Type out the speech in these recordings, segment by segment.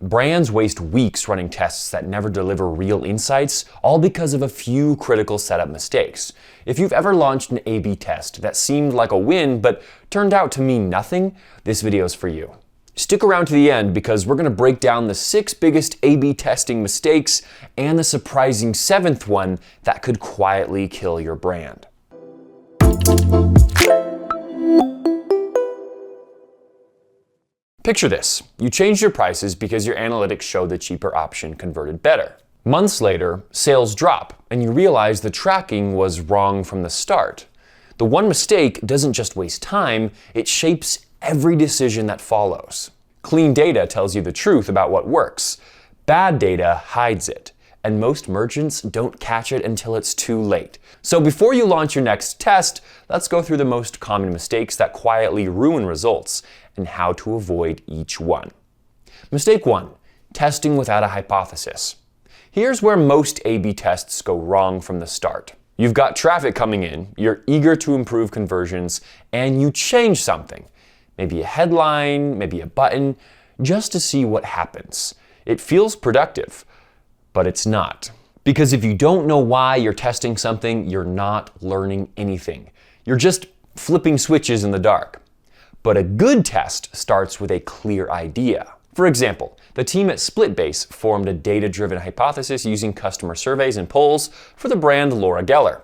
brands waste weeks running tests that never deliver real insights, all because of a few critical setup mistakes. If you've ever launched an A/B test that seemed like a win but turned out to mean nothing, this video is for you. Stick around to the end because we're going to break down the 6 biggest A/B testing mistakes and the surprising 7th one that could quietly kill your brand. Picture this. You changed your prices because your analytics show the cheaper option converted better. Months later, sales drop, and you realize the tracking was wrong from the start. The one mistake doesn't just waste time, it shapes every decision that follows. Clean data tells you the truth about what works. Bad data hides it, and most merchants don't catch it until it's too late. So before you launch your next test, let's go through the most common mistakes that quietly ruin results and how to avoid each one. Mistake 1, testing without a hypothesis. Here's where most A/B tests go wrong from the start. You've got traffic coming in, you're eager to improve conversions, and you change something. Maybe a headline, maybe a button, just to see what happens. It feels productive, but it's not. Because if you don't know why you're testing something, you're not learning anything. You're just flipping switches in the dark. But a good test starts with a clear idea. For example, the team at Splitbase formed a data-driven hypothesis using customer surveys and polls for the brand Laura Geller.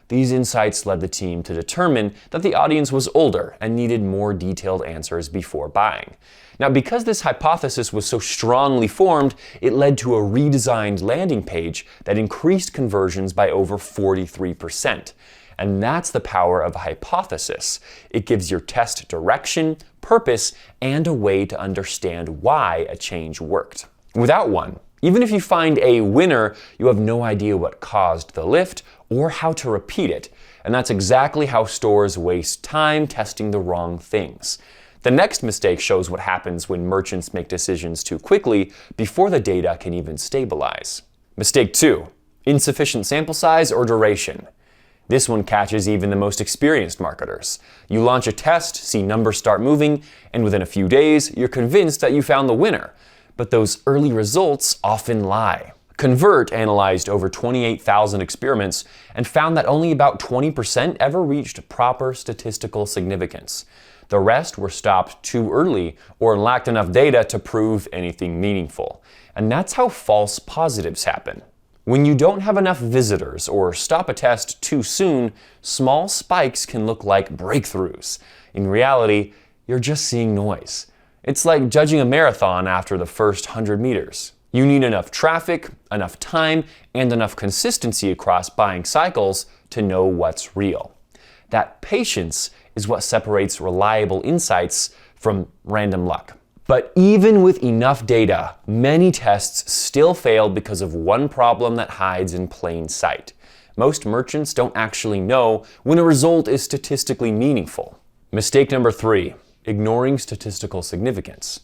These insights led the team to determine that the audience was older and needed more detailed answers before buying. Now, because this hypothesis was so strongly formed, it led to a redesigned landing page that increased conversions by over 43%. And that's the power of a hypothesis. It gives your test direction, purpose, and a way to understand why a change worked. Without one, even if you find a winner, you have no idea what caused the lift or how to repeat it. And that's exactly how stores waste time testing the wrong things. The next mistake shows what happens when merchants make decisions too quickly before the data can even stabilize. Mistake 2, insufficient sample size or duration. This one catches even the most experienced marketers. You launch a test, see numbers start moving, and within a few days, you're convinced that you found the winner. But those early results often lie. Convert analyzed over 28,000 experiments and found that only about 20% ever reached proper statistical significance. The rest were stopped too early or lacked enough data to prove anything meaningful. And that's how false positives happen. When you don't have enough visitors or stop a test too soon, small spikes can look like breakthroughs. In reality, you're just seeing noise. It's like judging a marathon after the first 100 meters. You need enough traffic, enough time, and enough consistency across buying cycles to know what's real. That patience is what separates reliable insights from random luck. But even with enough data, many tests still fail because of one problem that hides in plain sight. Most merchants don't actually know when a result is statistically meaningful. Mistake number 3, ignoring statistical significance.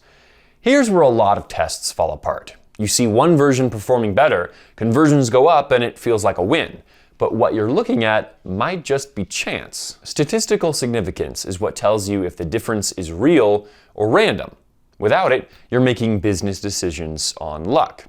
Here's where a lot of tests fall apart. You see one version performing better, conversions go up, and it feels like a win. But what you're looking at might just be chance. Statistical significance is what tells you if the difference is real or random. Without it, you're making business decisions on luck.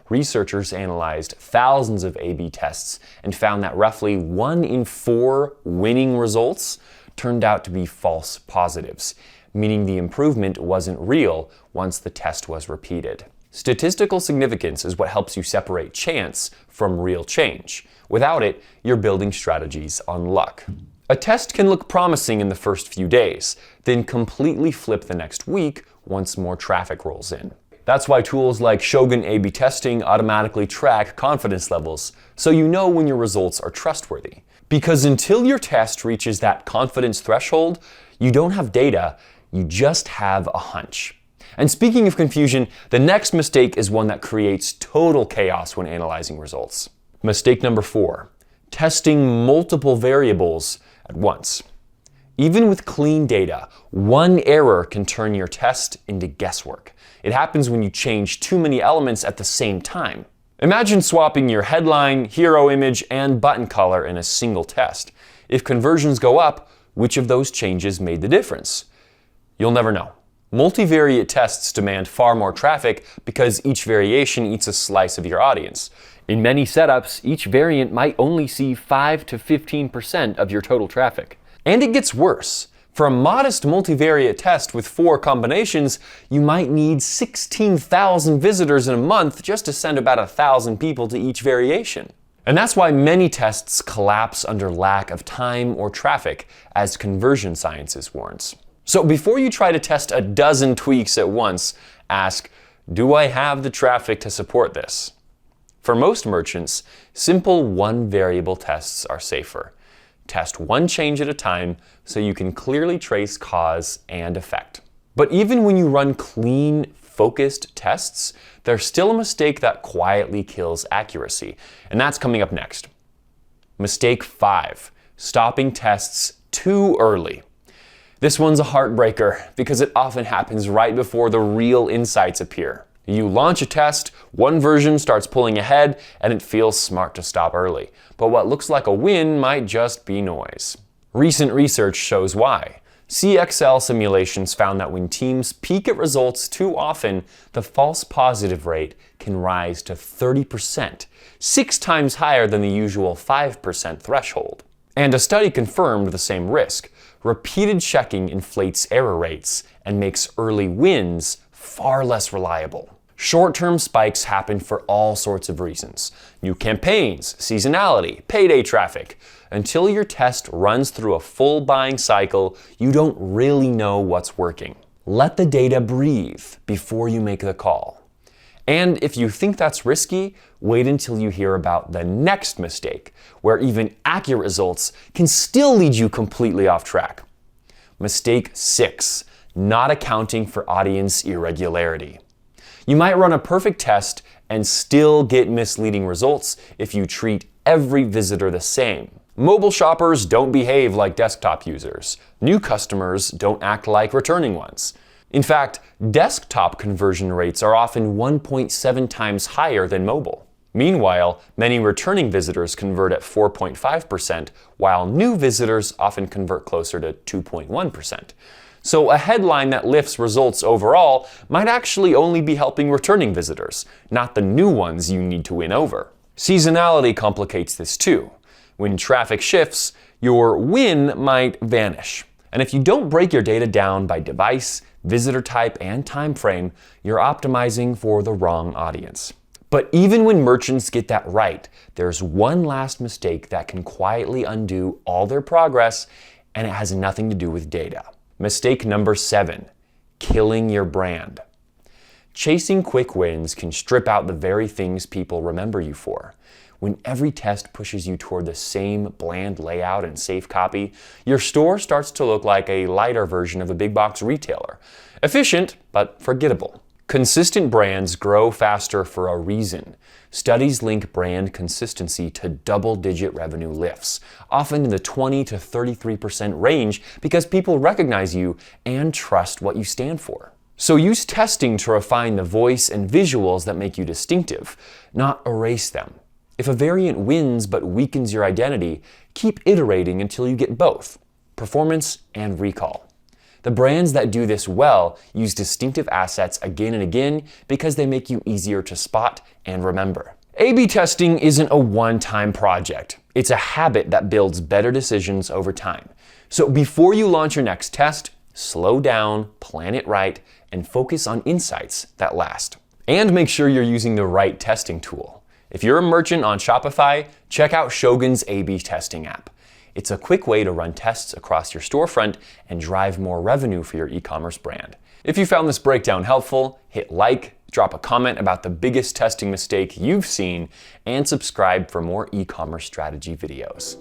Researchers analyzed thousands of A/B tests and found that roughly 1 in 4 winning results turned out to be false positives, meaning the improvement wasn't real once the test was repeated. Statistical significance is what helps you separate chance from real change. Without it, you're building strategies on luck. A test can look promising in the first few days, then completely flip the next week once more traffic rolls in. That's why tools like Shogun A/B testing automatically track confidence levels, so you know when your results are trustworthy. Because until your test reaches that confidence threshold, you don't have data, you just have a hunch. And speaking of confusion, the next mistake is one that creates total chaos when analyzing results. Mistake number 4, testing multiple variables at once. Even with clean data, one error can turn your test into guesswork. It happens when you change too many elements at the same time. Imagine swapping your headline, hero image, and button color in a single test. If conversions go up, which of those changes made the difference? You'll never know. Multivariate tests demand far more traffic because each variation eats a slice of your audience. In many setups, each variant might only see 5 to 15% of your total traffic. And it gets worse. For a modest multivariate test with 4 combinations, you might need 16,000 visitors in a month just to send about 1,000 people to each variation. And that's why many tests collapse under lack of time or traffic, as conversion sciences warns. So before you try to test a dozen tweaks at once, ask, do I have the traffic to support this? For most merchants, simple one-variable tests are safer. Test one change at a time so you can clearly trace cause and effect. But even when you run clean, focused tests, there's still a mistake that quietly kills accuracy, and that's coming up next. Mistake 5, stopping tests too early. This one's a heartbreaker because it often happens right before the real insights appear. You launch a test, one version starts pulling ahead, and it feels smart to stop early. But what looks like a win might just be noise. Recent research shows why. CXL simulations found that when teams peek at results too often, the false positive rate can rise to 30%, 6 times higher than the usual 5% threshold. And a study confirmed the same risk. Repeated checking inflates error rates and makes early wins far less reliable. Short-term spikes happen for all sorts of reasons. New campaigns, seasonality, payday traffic. Until your test runs through a full buying cycle, you don't really know what's working. Let the data breathe before you make the call. And if you think that's risky, wait until you hear about the next mistake, where even accurate results can still lead you completely off track. Mistake 6, not accounting for audience irregularity. You might run a perfect test and still get misleading results if you treat every visitor the same. Mobile shoppers don't behave like desktop users. New customers don't act like returning ones. In fact, desktop conversion rates are often 1.7 times higher than mobile. Meanwhile, many returning visitors convert at 4.5%, while new visitors often convert closer to 2.1%. So a headline that lifts results overall might actually only be helping returning visitors, not the new ones you need to win over. Seasonality complicates this too. When traffic shifts, your win might vanish. And if you don't break your data down by device, visitor type, and time frame, you're optimizing for the wrong audience. But even when merchants get that right, there's one last mistake that can quietly undo all their progress, and it has nothing to do with data. Mistake number 7, killing your brand. Chasing quick wins can strip out the very things people remember you for. When every test pushes you toward the same bland layout and safe copy, your store starts to look like a lighter version of a big box retailer. Efficient, but forgettable. Consistent brands grow faster for a reason. Studies link brand consistency to double-digit revenue lifts, often in the 20 to 33% range because people recognize you and trust what you stand for. So use testing to refine the voice and visuals that make you distinctive, not erase them. If a variant wins but weakens your identity, keep iterating until you get both, performance and recall. The brands that do this well use distinctive assets again and again because they make you easier to spot and remember. A/B testing isn't a one-time project. It's a habit that builds better decisions over time. So before you launch your next test, slow down, plan it right, and focus on insights that last. And make sure you're using the right testing tool. If you're a merchant on Shopify, check out Shogun's A/B testing app. It's a quick way to run tests across your storefront and drive more revenue for your e-commerce brand. If you found this breakdown helpful, hit like, drop a comment about the biggest testing mistake you've seen, and subscribe for more e-commerce strategy videos.